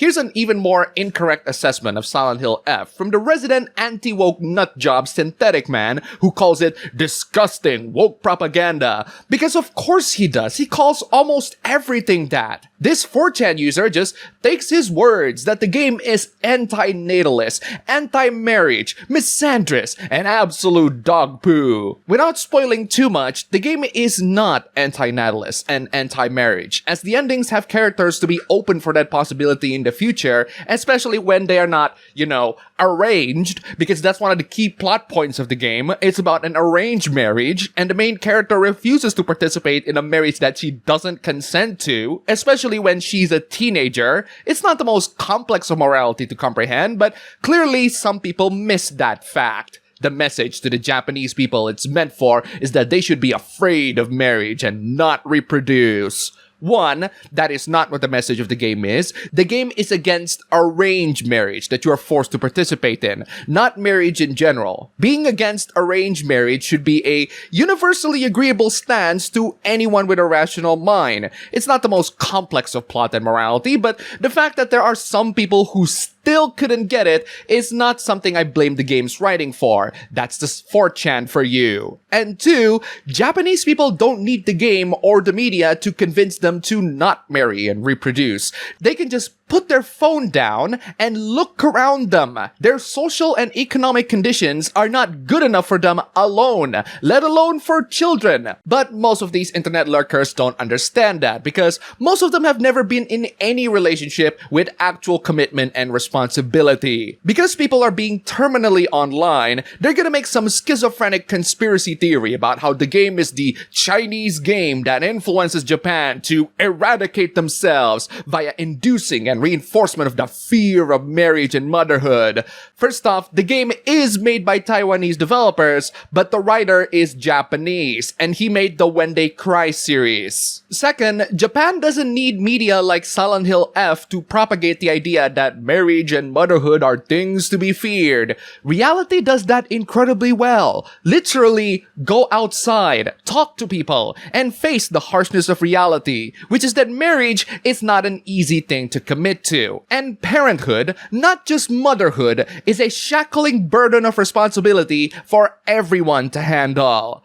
Here's an even more incorrect assessment of Silent Hill F from the resident anti-woke nutjob synthetic man who calls it disgusting woke propaganda. Because of course he does. He calls almost everything that. This 4chan user just takes his words that the game is anti-natalist, anti-marriage, misandrist, and absolute dog poo. Without spoiling too much, the game is not anti-natalist and anti-marriage, as the endings have characters to be open for that possibility in the future, especially when they are not, arranged, because that's one of the key plot points of the game. It's about an arranged marriage, and the main character refuses to participate in a marriage that she doesn't consent to, especially when she's a teenager. It's not the most complex of morality to comprehend, but clearly some people miss that fact. The message to the Japanese people it's meant for is that they should be afraid of marriage and not reproduce. One, that is not what the message of the game is. The game is against arranged marriage that you are forced to participate in, not marriage in general. Being against arranged marriage should be a universally agreeable stance to anyone with a rational mind. It's not the most complex of plot and morality, but the fact that there are some people who still couldn't get it is not something I blame the game's writing for. That's the 4chan for you. And two, Japanese people don't need the game or the media to convince them to not marry and reproduce. They can just put their phone down and look around them. Their social and economic conditions are not good enough for them alone, let alone for children. But most of these internet lurkers don't understand that because most of them have never been in any relationship with actual commitment and responsibility. Because people are being terminally online, they're gonna make some schizophrenic conspiracy theory about how the game is the Chinese game that influences Japan to eradicate themselves via inducing and reinforcement of the fear of marriage and motherhood. First off, the game is made by Taiwanese developers, but the writer is Japanese, and he made the When They Cry series. Second, Japan doesn't need media like Silent Hill F to propagate the idea that marriage and motherhood are things to be feared. Reality does that incredibly well. Literally, go outside, talk to people, and face the harshness of reality, which is that marriage is not an easy thing to commit to. And parenthood, not just motherhood, is a shackling burden of responsibility for everyone to handle.